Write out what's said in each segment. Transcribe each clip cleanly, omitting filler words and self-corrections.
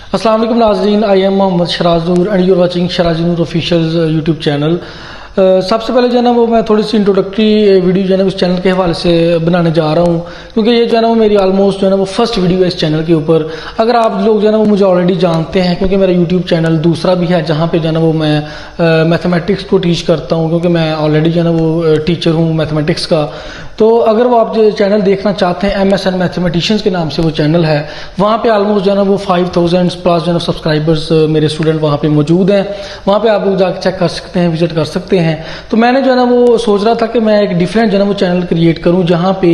अस्सलाम वालेकुम नाज़रीन, I am Mohammad Sharaj Noor and you are watching Sharaj Noor official YouTube channel. सबसे पहले जो है ना वो मैं थोड़ी सी इंट्रोडक्टरी वीडियो जो है ना उस चैनल के हवाले से बनाने जा रहा हूँ, क्योंकि ये जो है ना वो मेरी ऑलमोस्ट जो है ना वो फर्स्ट वीडियो है इस चैनल के ऊपर। अगर आप लोग जो है ना वो मुझे ऑलरेडी जानते हैं, क्योंकि मेरा यूट्यूब चैनल दूसरा भी है जहाँ पे जो है ना वो मैं मैथमेटिक्स को टीच करता हूँ, क्योंकि मैं ऑलरेडी जो है ना वो टीचर हूँ मैथमेटिक्स का। तो अगर वो आप जो चैनल देखना चाहते हैं, MSN मैथमेटिशियंस के नाम से वो चैनल है, वहाँ पे ऑलमोस्ट जो है ना वो 5000 प्लस जो है सब्सक्राइबर्स मेरे स्टूडेंट वहाँ पे मौजूद हैं। वहाँ पे आप लोग जाकर चेक कर सकते हैं, विजिट कर सकते हैं। तो मैंने जो है ना वो सोच रहा था कि मैं एक डिफरेंट जो है ना वो चैनल क्रिएट करूँ, जहाँ पे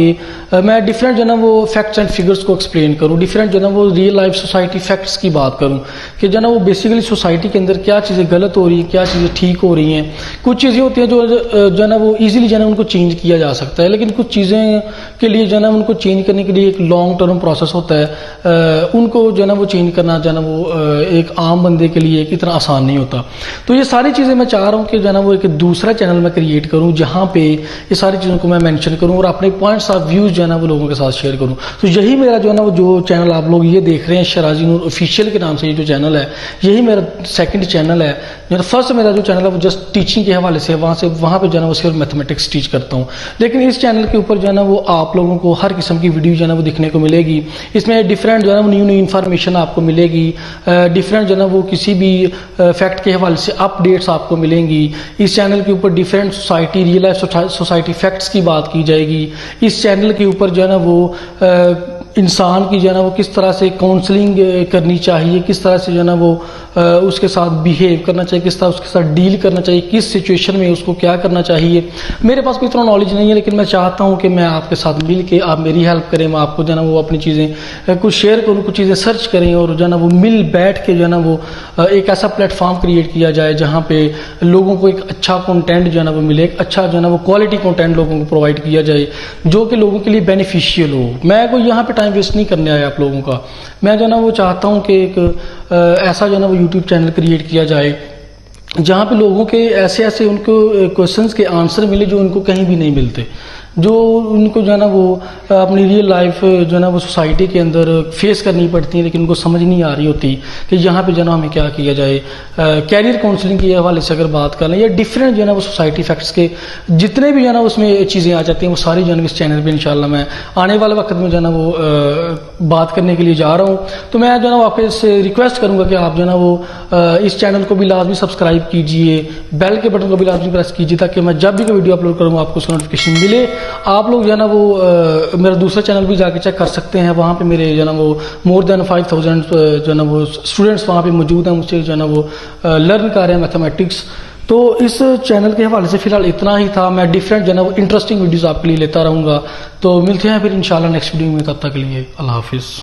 मैं डिफरेंट जो है ना वो फैक्ट्स एंड फिगर्स को एक्सप्लेन करूँ, डिफरेंट जो है ना वो रियल लाइफ सोसाइटी फैक्ट्स की बात करूँ कि जो है ना वो बेसिकली सोसाइटी के अंदर क्या चीज़ें गलत हो रही हैं, क्या चीज़ें ठीक हो रही हैं। कुछ चीज़ें होती हैं जो है ना वो ईजिली जो है ना उनको चेंज किया जा सकता है, लेकिन कुछ चीज़ें के लिए जो है ना उनको चेंज करने के लिए एक लॉन्ग टर्म प्रोसेस होता है। उनको जो है ना वो चेंज करना जो है ना वो एक आम बंदे के लिए इतना आसान नहीं होता। तो ये सारी चीज़ें मैं चाह रहा हूँ कि जो है ना वो एक दूसरा चैनल मैं क्रिएट करूँ, जहाँ पे ये सारी चीज़ों को मैं मेंशन करूँ और अपने पॉइंट्स ऑफ व्यूज जो है ना वो लोगों के साथ शेयर करूँ। तो यही मेरा जो है ना वो जो चैनल आप लोग ये देख रहे हैं, शराज नूर ऑफिशियल के नाम से ये जो चैनल है, यही मेरा सेकंड चैनल है। मेरा फर्स्ट मेरा जो चैनल है वो जस्ट टीचिंग के हवाले से वहाँ पे जो है ना वो सिर्फ मैथमेटिक्स टीच करता हूँ। लेकिन इस चैनल के ऊपर जो है ना वो आप लोगों को हर किस्म की वीडियो जो है ना वो दिखने को मिलेगी। इसमें डिफरेंट जो है ना वो न्यू इन्फॉर्मेशन आपको मिलेगी, डिफरेंट जो है ना वो किसी भी फैक्ट के हवाले से अपडेट्स आपको मिलेंगी। इस चैनल के ऊपर different society real life society facts की बात की जाएगी। इस चैनल के ऊपर जो है ना वो इंसान की जो है ना वो किस तरह से काउंसलिंग करनी चाहिए, किस तरह से जो है ना वो उसके साथ बिहेव करना चाहिए, किस तरह उसके साथ डील करना चाहिए, किस सिचुएशन में उसको क्या करना चाहिए। मेरे पास कोई इतना नॉलेज नहीं है, लेकिन मैं चाहता हूं कि मैं आपके साथ मिल के आप मेरी हेल्प करें, मैं आपको जो है ना वो अपनी चीज़ें कुछ शेयर करूँ, कुछ चीज़ें सर्च करें और जो है ना वो मिल बैठ के जो है ना वो एक ऐसा प्लेटफॉर्म क्रिएट किया जाए जहाँ पे लोगों को एक अच्छा कंटेंट जो है ना वो मिले, एक अच्छा जो है ना वो क्वालिटी कंटेंट लोगों को प्रोवाइड किया जाए जो कि लोगों के लिए बेनिफिशियल हो। मैं कोई यहाँ पे टाइम वेस्ट नहीं करने आया आप लोगों का। मैं जो है ना वो चाहता हूँ कि एक ऐसा जो है ना वो यूट्यूब चैनल क्रिएट किया जाए जहाँ पे लोगों के ऐसे ऐसे उनको क्वेश्चंस के आंसर मिले जो उनको कहीं भी नहीं मिलते, जो उनको जो है ना वो अपनी रियल लाइफ जो है ना वो सोसाइटी के अंदर फेस करनी पड़ती है, लेकिन उनको समझ नहीं आ रही होती कि यहाँ पे जो है ना हमें क्या किया जाए। कैरियर काउंसलिंग के हवाले से अगर बात कर लें या डिफरेंट जो है ना वो सोसाइटी फैक्ट्स के जितने भी जो है ना उसमें चीज़ें आ जाती हैं, वो सारी जो है इस चैनल पर इंशाल्लाह मैं आने वाले वक्त में जो है ना वो बात करने के लिए जा रहा हूँ। तो मैं जो है ना वापस रिक्वेस्ट करूँगा कि आप जो है ना वो इस चैनल को भी लाजमी सब्सक्राइब कीजिए, बेल के बटन को भी लाजमी प्रेस कीजिए, ताकि मैं जब भी कोई वीडियो अपलोड करूँगा आपको उसका नोटिफिकेशन मिले। आप लोग जो है ना वो मेरा दूसरा चैनल भी जाके चेक कर सकते हैं, वहाँ पे मेरे जो है ना वो मोर देन 5000 जो है ना वो स्टूडेंट्स वहाँ पे मौजूद हैं, मुझसे जो है ना वो लर्न कर रहे हैं मैथमेटिक्स। तो इस चैनल के हवाले से फिलहाल इतना ही था। मैं डिफरेंट जो है ना वो इंटरेस्टिंग वीडियोज़ आपके लिए लेता रहूँगा। तो मिलते हैं फिर इंशाल्लाह नेक्स्ट वीडियो में, तब तक के लिए अल्लाह हाफिज़।